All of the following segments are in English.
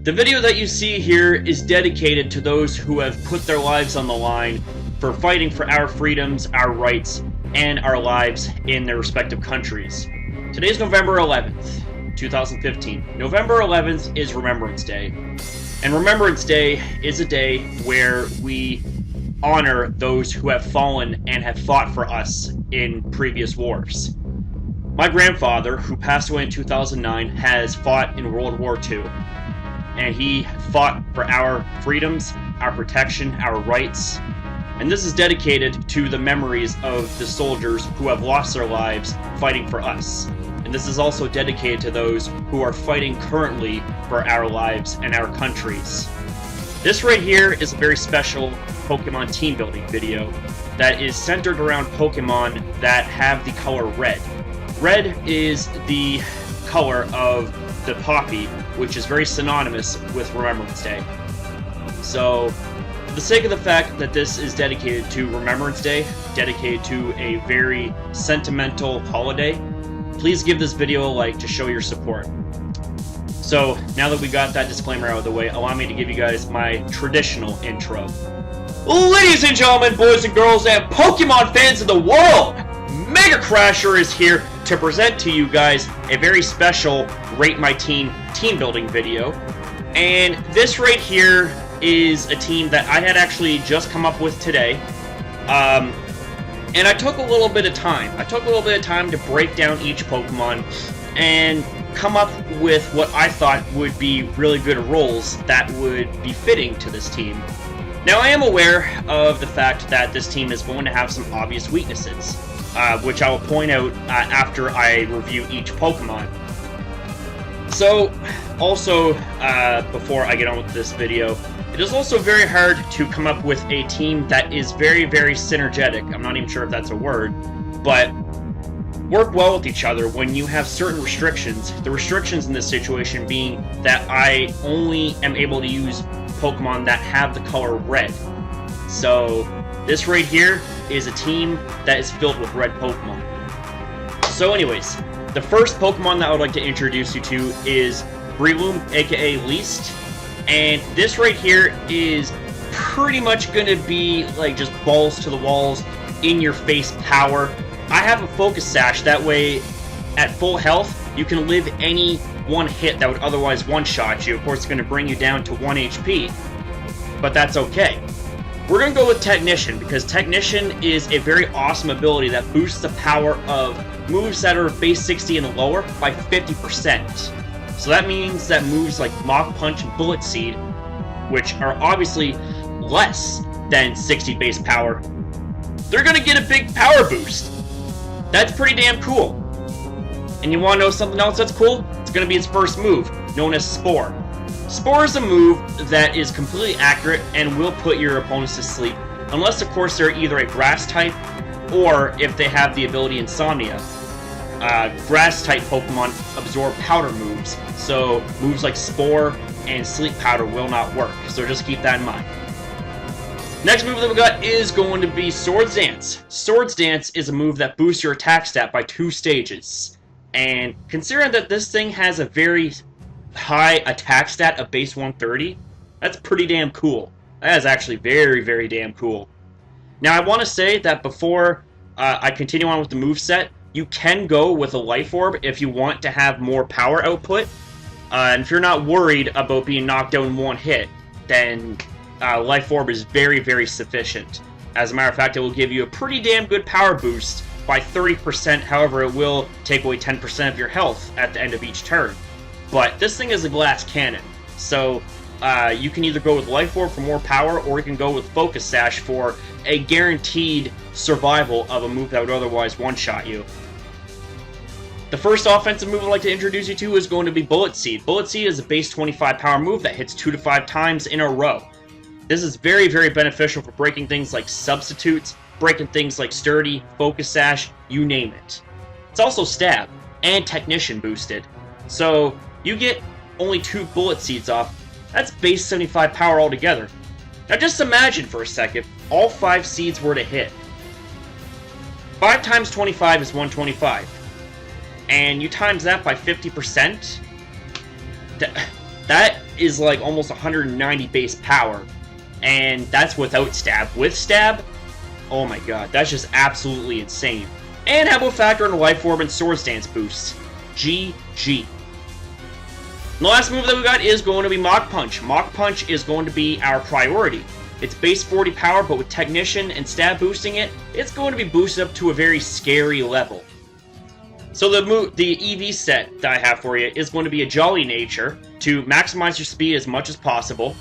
The video that you see here is dedicated to those who have put their lives on the line for fighting for our freedoms, our rights, and our lives in their respective countries. Today's November 11th, 2015. November 11th is Remembrance Day. And Remembrance Day is a day where we honor those who have fallen and have fought for us in previous wars. My grandfather, who passed away in 2009, has fought in World War II. And he fought for our freedoms, our protection, our rights. And this is dedicated to the memories of the soldiers who have lost their lives fighting for us. And this is also dedicated to those who are fighting currently for our lives and our countries. This right here is a very special Pokemon team building video that is centered around Pokemon that have the color red. Red is the color of the poppy, which is very synonymous with Remembrance Day. So, for the sake of the fact that this is dedicated to Remembrance Day, dedicated to a very sentimental holiday, please give this video a like to show your support. So, now that we got that disclaimer out of the way, allow me to give you guys my traditional intro. Ladies and gentlemen, boys and girls, and Pokemon fans of the world! Mega Crasher is here to present to you guys a very special Rate My Team team building video. And this right here is a team that I had actually just come up with today. And I took a little bit of time. I took a little bit of time to break down each Pokemon and come up with what I thought would be really good roles that would be fitting to this team. Now, I am aware of the fact that this team is going to have some obvious weaknesses, which I will point out after I review each Pokemon. So, also, before I get on with this video, it is also very hard to come up with a team that is very, very synergetic. I'm not even sure if that's a word, but work well with each other when you have certain restrictions. The restrictions in this situation being that I only am able to use Pokemon that have the color red. So, this right here is a team that is filled with red Pokemon. So anyways, the first Pokemon that I would like to introduce you to is Breloom, aka Least. And this right here is pretty much going to be like just balls to the walls, in your face power. I have a Focus Sash, that way at full health you can live any one hit that would otherwise one-shot you. Of course, it's going to bring you down to 1 HP, but that's okay. We're going to go with Technician, because Technician is a very awesome ability that boosts the power of moves that are base 60 and lower by 50%. So that means that moves like Mach Punch and Bullet Seed, which are obviously less than 60 base power, they're going to get a big power boost. That's pretty damn cool. And you want to know something else that's cool? It's going to be its first move, known as Spore. Spore is a move that is completely accurate and will put your opponents to sleep, unless of course they're either a grass type or if they have the ability Insomnia. Grass type Pokemon absorb powder moves, so moves like Spore and Sleep Powder will not work, so just keep that in mind. Next move that we got is going to be Swords Dance. Swords Dance is a move that boosts your attack stat by 2 stages. And considering that this thing has a very high attack stat of base 130, that's pretty damn cool. That is actually very, very damn cool. Now, I want to say that before I continue on with the moveset, you can go with a Life Orb if you want to have more power output. And if you're not worried about being knocked out in one hit, then Life Orb is very, very sufficient. As a matter of fact, it will give you a pretty damn good power boost by 30%, however, it will take away 10% of your health at the end of each turn. But this thing is a glass cannon, so you can either go with Life Orb for more power, or you can go with Focus Sash for a guaranteed survival of a move that would otherwise one-shot you. The first offensive move I'd like to introduce you to is going to be Bullet Seed. Bullet Seed is a base 25 power move that hits 2 to 5 times in a row. This is very, very beneficial for breaking things like Substitutes, breaking things like Sturdy, Focus Sash, you name it. It's also Stab and Technician boosted, so you get only 2 Bullet Seeds off. That's base 75 power altogether. Now just imagine for a second, all 5 seeds were to hit. 5 times 25 is 125. And you times that by 50%, that is like almost 190 base power. And that's without stab. With stab, oh my god, that's just absolutely insane. And how about factor in life orb and sword stance boost? GG. The last move that we got is going to be Mach Punch. Mach Punch is going to be our priority. It's base 40 power, but with Technician and stab boosting it, it's going to be boosted up to a very scary level. So the EV set that I have for you is going to be a Jolly Nature to maximize your speed as much as possible.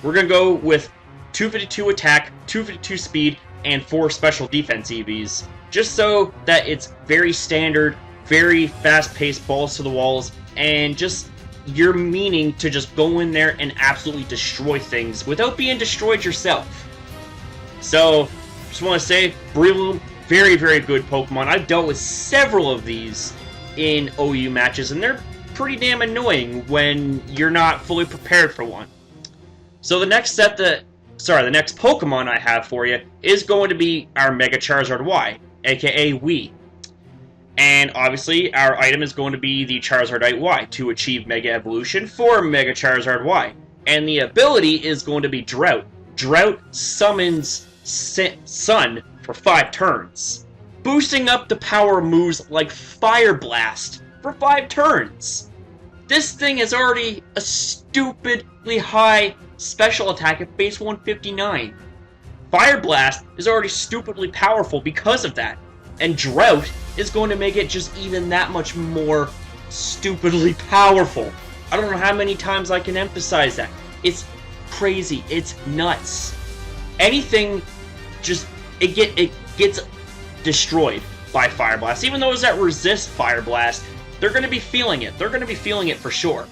We're going to go with 252 attack, 252 speed, and 4 special defense EVs. Just so that it's very standard, very fast-paced balls to the walls, and just your meaning to just go in there and absolutely destroy things without being destroyed yourself. So, just want to say, Breloom, very, very good Pokemon. I've dealt with several of these in OU matches, and they're pretty damn annoying when you're not fully prepared for one. So the next the next Pokemon I have for you is going to be our Mega Charizard Y, aka Wii. And obviously, our item is going to be the Charizardite Y to achieve Mega Evolution for Mega Charizard Y. And the ability is going to be Drought. Drought summons Sun for 5 turns, boosting up the power moves like Fire Blast for 5 turns. This thing is already a stupidly high special attack at base 159. Fire Blast is already stupidly powerful because of that. And Drought is going to make it just even that much more stupidly powerful. I don't know how many times I can emphasize that. It's crazy. It's nuts. Anything, just, it gets destroyed by Fire Blast. Even those that resist Fire Blast, they're going to be feeling it. They're going to be feeling it for sure.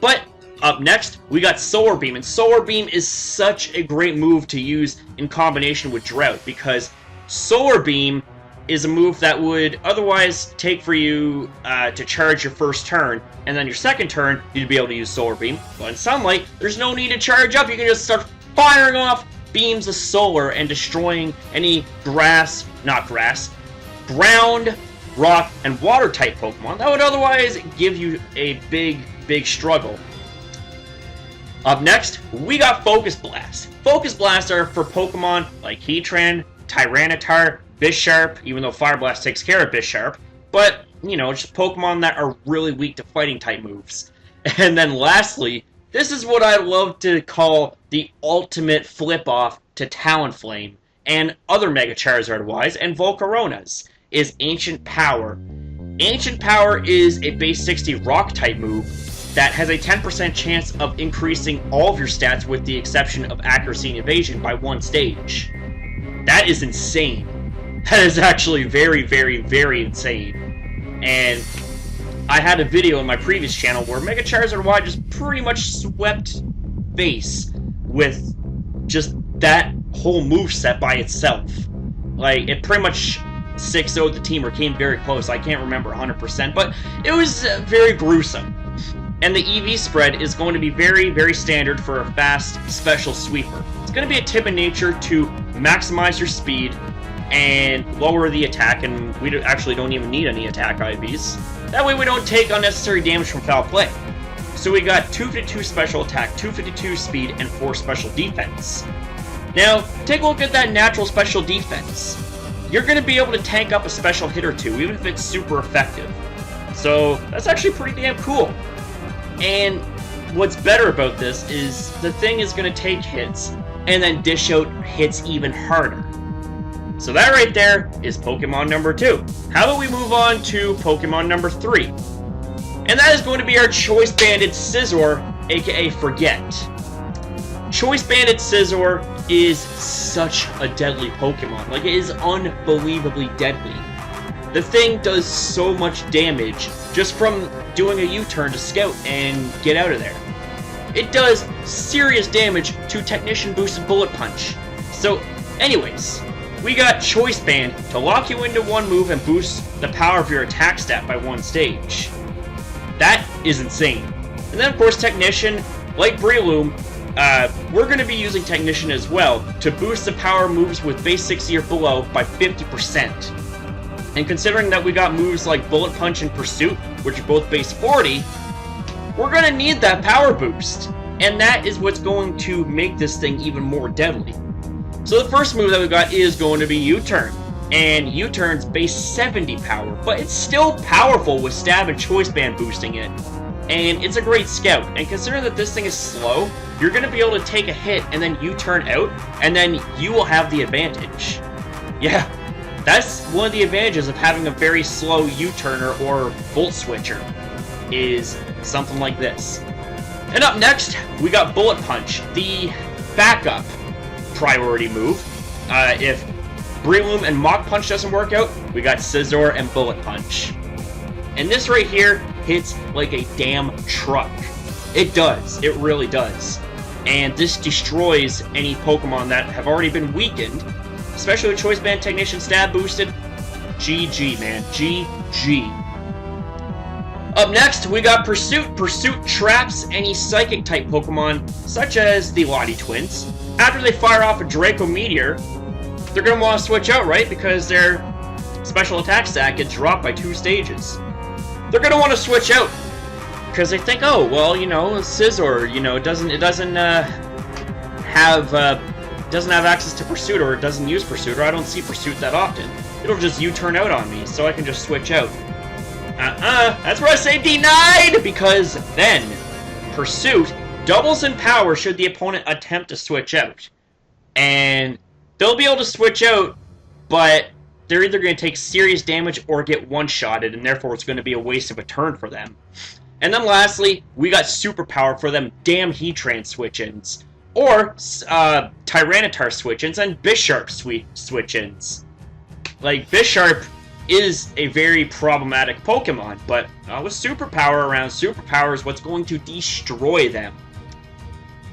But up next, we got Solar Beam. And Solar Beam is such a great move to use in combination with Drought, because Solar Beam is a move that would otherwise take for you to charge your first turn, and then your second turn, you'd be able to use Solar Beam. But in Sunlight, there's no need to charge up. You can just start firing off beams of solar and destroying any ground, rock, and water type Pokemon that would otherwise give you a big, big struggle. Up next, we got Focus Blast. Focus Blast are for Pokemon like Heatran, Tyranitar, Bisharp, even though Fire Blast takes care of Bisharp, but, you know, just Pokemon that are really weak to fighting type moves. And then lastly, this is what I love to call the ultimate flip-off to Talonflame and other Mega Charizard Ys and Volcaronas, is Ancient Power. Ancient Power is a base 60 rock type move that has a 10% chance of increasing all of your stats with the exception of accuracy and evasion by 1 stage. That is insane. That is actually very, very, very insane. And I had a video in my previous channel where Mega Charizard Y just pretty much swept base with just that whole moveset by itself. Like, it pretty much 6-0'd the team or came very close. I can't remember 100%, but it was very gruesome. And the EV spread is going to be very, very standard for a fast special sweeper. It's going to be a tip in nature to maximize your speed and lower the attack, and we actually don't even need any attack IVs. That way we don't take unnecessary damage from foul play. So we got 252 special attack, 252 speed, and 4 special defense. Now, take a look at that natural special defense. You're going to be able to tank up a special hit or two, even if it's super effective. So that's actually pretty damn cool. And what's better about this is the thing is going to take hits and then dish out hits even harder. So that right there is Pokemon number 2. How about we move on to Pokemon number 3? And that is going to be our Choice Banded Scizor, aka Forget. Choice Banded Scizor is such a deadly Pokemon. Like, it is unbelievably deadly. The thing does so much damage just from doing a U-turn to scout and get out of there. It does serious damage to Technician boosted Bullet Punch. So, anyways, we got Choice Band to lock you into one move and boost the power of your attack stat by 1 stage. That is insane. And then, of course, Technician, like Breloom, we're going to be using Technician as well to boost the power moves with base 60 or below by 50%. And considering that we got moves like Bullet Punch and Pursuit, which are both base 40, we're going to need that power boost. And that is what's going to make this thing even more deadly. So the first move that we got is going to be U-turn. And U-turn's base 70 power, but it's still powerful with stab and choice band boosting it. And it's a great scout. And considering that this thing is slow, you're going to be able to take a hit and then U-turn out, and then you will have the advantage. Yeah, that's one of the advantages of having a very slow U-turner or volt switcher, is something like this. And up next, we got Bullet Punch, the backup priority move. If Breloom and Mach Punch doesn't work out, we got Scizor and Bullet Punch. And this right here hits like a damn truck. It does. It really does. And this destroys any Pokemon that have already been weakened, especially with Choice Band Technician stab boosted. GG, man. GG. Up next, we got Pursuit. Pursuit traps any Psychic-type Pokemon, such as the Lottie Twins. After they fire off a Draco Meteor, they're going to want to switch out, right? Because their special attack stat gets dropped by 2 stages. They're going to want to switch out. Because they think, oh, well, you know, Scizor, you know, doesn't have access to Pursuit, or it doesn't use Pursuit, or I don't see Pursuit that often. It'll just U-turn out on me, so I can just switch out. That's where I say denied! Because then, Pursuit doubles in power should the opponent attempt to switch out. And they'll be able to switch out, but they're either going to take serious damage or get one-shotted, and therefore it's going to be a waste of a turn for them. And then lastly, we got Superpower for them damn Heatran switch-ins, or Tyranitar switch-ins and Bisharp switch-ins. Like, Bisharp is a very problematic Pokemon, but with Superpower around, Superpower is what's going to destroy them.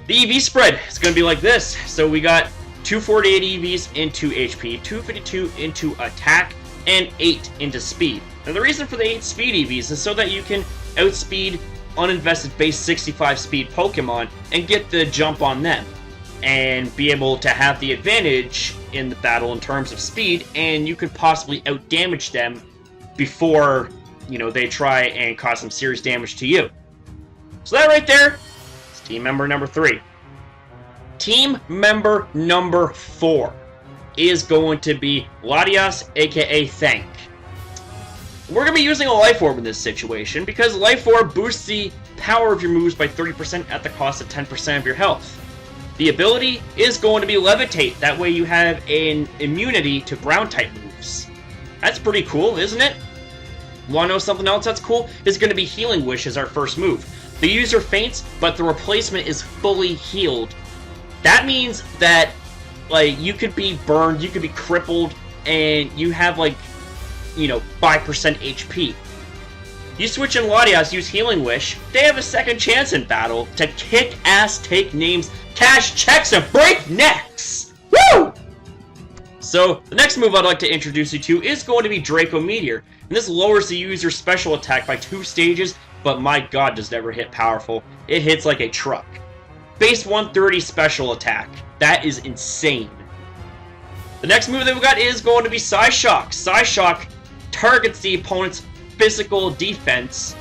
The EV spread is going to be like this. So we got 248 EVs into HP, 252 into attack, and 8 into speed. Now the reason for the 8 speed EVs is so that you can outspeed uninvested base 65 speed Pokemon and get the jump on them, and be able to have the advantage in the battle in terms of speed, and you could possibly outdamage them before, you know, they try and cause some serious damage to you. So that right there is team member number 3. Team member number 4 is going to be Latias, aka Thank. We're going to be using a Life Orb in this situation, because Life Orb boosts the power of your moves by 30% at the cost of 10% of your health. The ability is going to be Levitate, that way you have an immunity to ground-type moves. That's pretty cool, isn't it? Want to know something else that's cool? It's going to be Healing Wish as our first move. The user faints, but the replacement is fully healed. That means that, like, you could be burned, you could be crippled, and you have, like, you know, 5% HP. You switch in Latias, use Healing Wish, they have a second chance in battle to kick ass, take names, cash checks, and break necks! Woo! So, the next move I'd like to introduce you to is going to be Draco Meteor. And this lowers the user's special attack by 2 stages, but my god, does it ever hit powerful. It hits like a truck. Base 130 special attack. That is insane. The next move that we got is going to be Psyshock. Psyshock targets the opponent's physical defense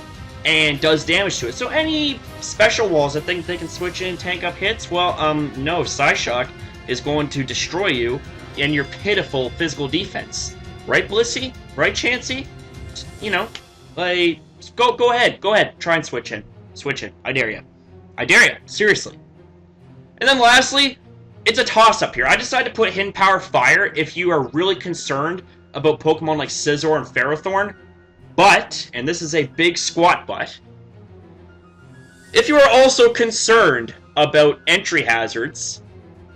and does damage to it. So any special walls that think they can switch in and tank up hits, well, no, Psyshock is going to destroy you and your pitiful physical defense. Right, Blissey? Right, Chansey? You know, like, go ahead, try and switch in. Switch in, I dare you. I dare you, seriously. And then lastly, it's a toss-up here. I decided to put Hidden Power Fire if you are really concerned about Pokemon like Scizor and Ferrothorn. But, and this is a big squat but, if you are also concerned about entry hazards,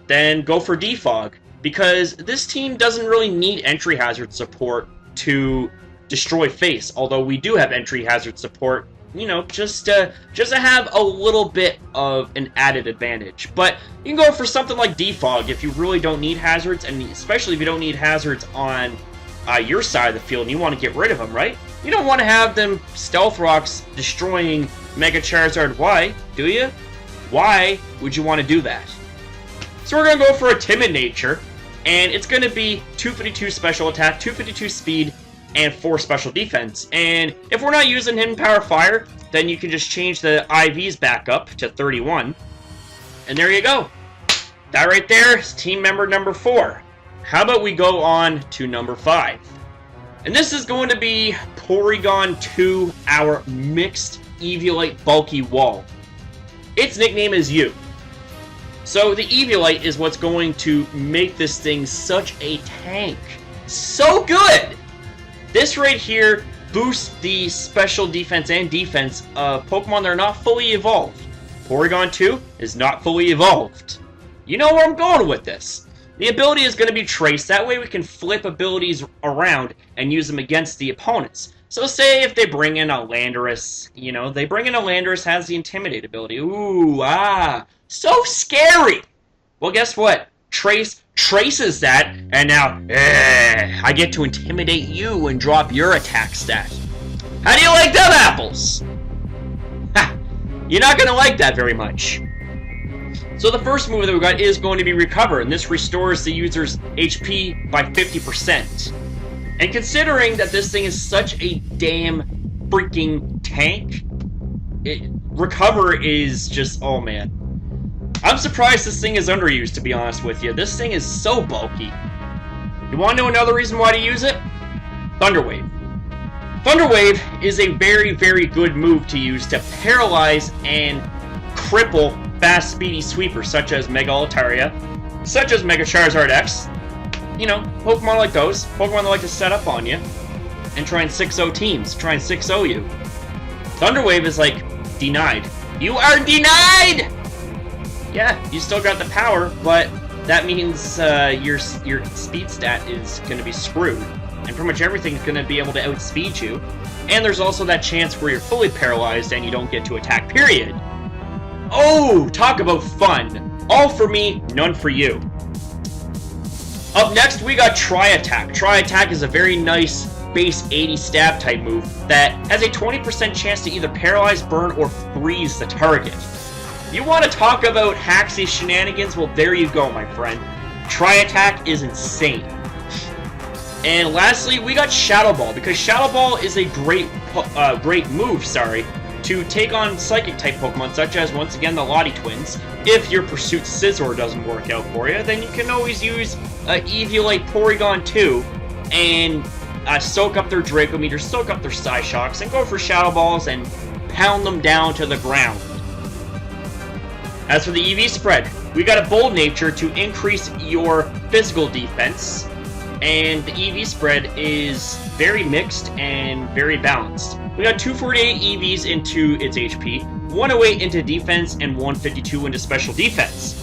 then go for Defog, because this team doesn't really need entry hazard support to destroy face, although we do have entry hazard support, you know, just to have a little bit of an added advantage. But you can go for something like Defog if you really don't need hazards, and especially if you don't need hazards on your side of the field and you want to get rid of them, right? You don't want to have them Stealth Rocks destroying Mega Charizard Y, do you? Why would you want to do that? So we're going to go for a Timid Nature, and it's going to be 252 Special Attack, 252 Speed, and 4 special defense. And if we're not using Hidden Power Fire, then you can just change the IVs back up to 31. And there you go. That right there is team member number 4. How about we go on to number 5? And this is going to be Porygon 2, our mixed Eviolite bulky wall. Its nickname is You. So the Eviolite is what's going to make this thing such a tank. So good! This right here boosts the special defense and defense of Pokemon that are not fully evolved. Porygon 2 is not fully evolved. You know where I'm going with this. The ability is going to be Trace. That way we can flip abilities around and use them against the opponents. So say if they bring in a Landorus, you know, they bring in a Landorus has the Intimidate ability. Ooh, so scary! Well, guess what? Trace traces that, and now, I get to intimidate you and drop your attack stat. How do you like them apples? Ha! You're not going to like that very much. So the first move that we got is going to be Recover, and this restores the user's HP by 50%. And considering that this thing is such a damn freaking tank, Recover is just, oh man. I'm surprised this thing is underused, to be honest with you. This thing is so bulky. You want to know another reason why to use it? Thunder Wave. Thunder Wave is a very, very good move to use to paralyze and cripple fast, speedy sweepers, such as Mega Altaria, such as Mega Charizard X. You know, Pokemon like those. Pokemon that like to set up on you and try and 6-0 teams, try and 6-0 you. Thunder Wave is like, denied. You are denied! Yeah, you still got the power, but that means your speed stat is going to be screwed. And pretty much everything's going to be able to outspeed you. And there's also that chance where you're fully paralyzed and you don't get to attack, period. Oh, talk about fun. All for me, none for you. Up next, we got Tri-Attack. Tri-Attack is a very nice base 80 stab type move that has a 20% chance to either paralyze, burn, or freeze the target. You want to talk about hacksy shenanigans? Well, there you go, my friend. Tri-Attack is insane. And lastly, we got Shadow Ball, because Shadow Ball is a great move, to take on Psychic-type Pokemon, such as, once again, the Lottie Twins. If your Pursuit Scizor doesn't work out for you, then you can always use Eviolite Porygon 2 and soak up their Draco Meter, soak up their Psyshocks, and go for Shadow Balls and pound them down to the ground. As for the EV spread, we got a Bold Nature to increase your physical defense, and the EV spread is very mixed and very balanced. We got 248 EVs into its HP, 108 into defense, and 152 into special defense.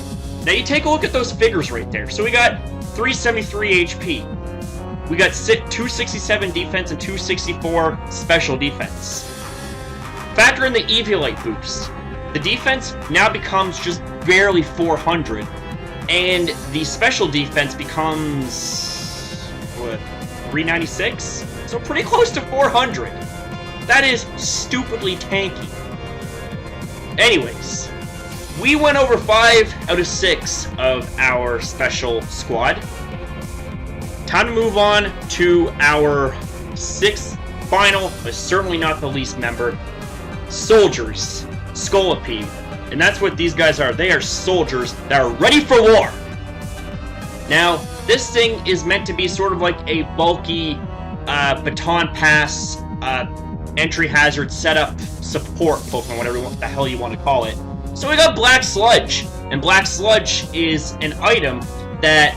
Now you take a look at those figures right there. So we got 373 HP. We got 267 defense and 264 special defense. Factor in the Eviolite boost. The defense now becomes just barely 400, and the special defense becomes, what, 396? So pretty close to 400. That is stupidly tanky. Anyways, we went over 5 out of 6 of our special squad. Time to move on to our 6th final, but certainly not the least member, Soldiers. Scolipede. And that's what these guys are. They are soldiers that are ready for war. Now, this thing is meant to be sort of like a bulky baton pass, entry hazard, setup, support Pokemon, whatever the hell you want to call it. So we got Black Sludge. And Black Sludge is an item that,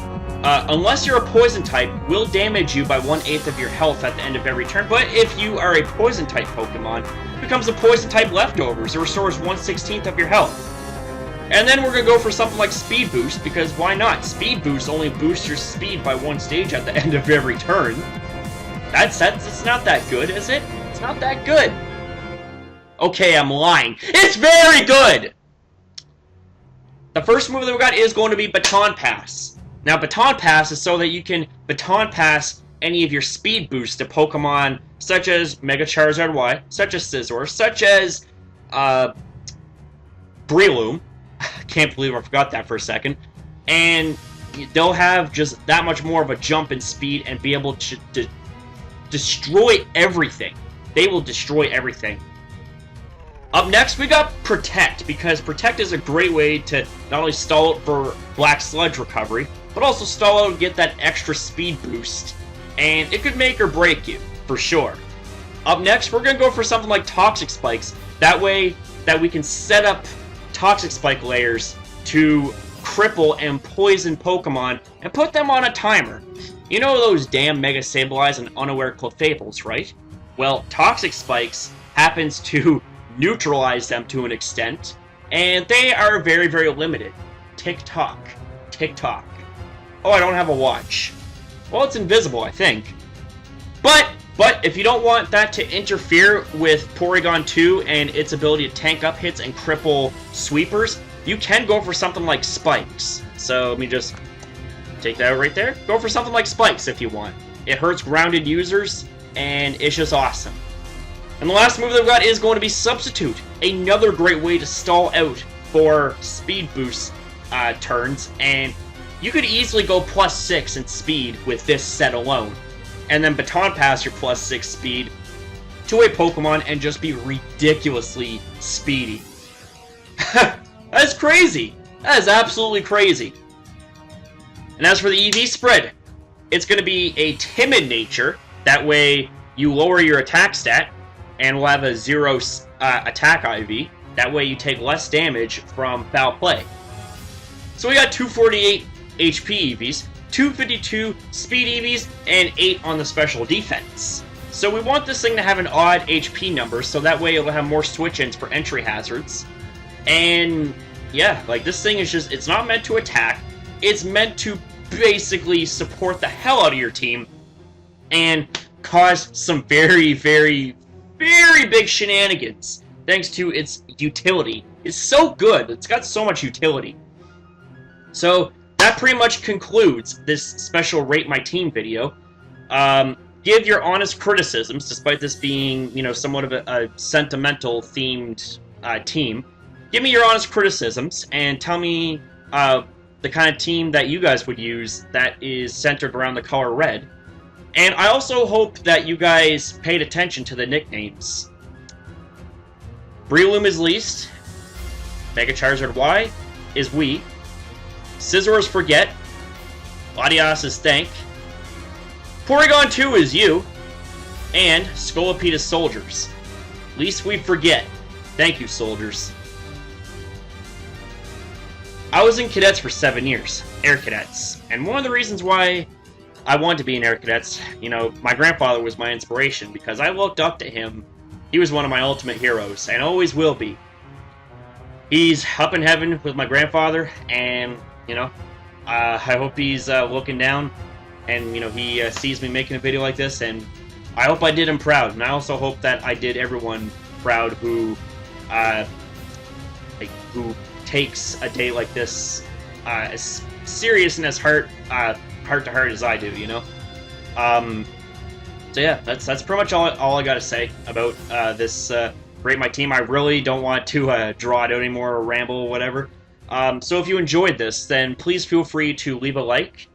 unless you're a poison type, will damage you by 1/8 of your health at the end of every turn. But if you are a poison type Pokemon, it becomes a poison type leftovers. It restores 1/16 of your health. And then we're going to go for something like Speed Boost, because why not? Speed Boost only boosts your speed by 1 stage at the end of every turn. It's not that good, is it? It's not that good. Okay, I'm lying. It's very good! The first move that we got is going to be Baton Pass. Now, Baton Pass is so that you can Baton Pass any of your speed boosts to Pokemon such as Mega Charizard Y, such as Scizor, such as Breloom. Can't believe I forgot that for a second. And they'll have just that much more of a jump in speed and be able to destroy everything. They will destroy everything. Up next, we got Protect, because Protect is a great way to not only stall out for Black Sludge recovery, but also stall out and get that extra speed boost. And it could make or break you, for sure. Up next, we're going to go for something like Toxic Spikes. That way that we can set up Toxic Spike layers to cripple and poison Pokemon and put them on a timer. You know those damn Mega Sableyes and Unaware Clefables, right? Well, Toxic Spikes happens to neutralize them to an extent, and they are very, very limited. Tick-tock. Tick-tock. Oh, I don't have a watch. Well, it's invisible, I think. But if you don't want that to interfere with Porygon 2 and its ability to tank up hits and cripple sweepers, you can go for something like Spikes. So let me just take that out right there. Go for something like Spikes if you want. It hurts grounded users, and it's just awesome. And the last move that we've got is going to be Substitute. Another great way to stall out for speed boost turns, and you could easily go +6 in speed with this set alone. And then Baton Pass your +6 speed to a Pokemon and just be ridiculously speedy. That's crazy! That is absolutely crazy. And as for the EV spread, it's going to be a timid nature. That way you lower your attack stat and will have a 0 attack IV. That way you take less damage from foul play. So we got 248 HP EVs, 252 speed EVs, and 8 on the special defense. So we want this thing to have an odd HP number, so that way it'll have more switch-ins for entry hazards. And yeah, like this thing is just, it's not meant to attack. It's meant to basically support the hell out of your team and cause some very, very, very big shenanigans thanks to its utility. It's so good. It's got so much utility. So that pretty much concludes this special Rate My Team video. Give your honest criticisms, despite this being, you know, somewhat of a sentimental themed team. Give me your honest criticisms and tell me the kind of team that you guys would use that is centered around the color red. And I also hope that you guys paid attention to the nicknames. Breloom is Least. Mega Charizard Y is We. Scizor is Forget. Latias is Thank. Porygon 2 is You. And Scolipede is Soldiers. Least we forget. Thank you, Soldiers. I was in cadets for 7 years. Air Cadets. And one of the reasons why I wanted to be in Air Cadets, you know, my grandfather was my inspiration because I looked up to him. He was one of my ultimate heroes, and always will be. He's up in heaven with my grandfather, and, you know, I hope he's looking down, and, you know, he sees me making a video like this, and I hope I did him proud, and I also hope that I did everyone proud who takes a day like this as serious and as heart to heart as I do, you know. So yeah, that's pretty much all I gotta say about this Rate My Team. I really don't want to draw it out anymore or ramble or whatever. So if you enjoyed this, then please feel free to leave a like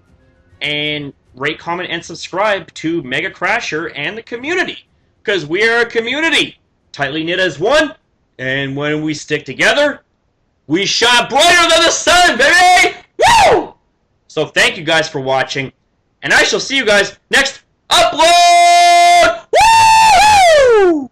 and rate, comment, and subscribe to Mega Crasher and the community, because we are a community, tightly knit as one, and when we stick together, we shine brighter than the sun, baby! Woo! So thank you guys for watching, and I shall see you guys next upload! Woo!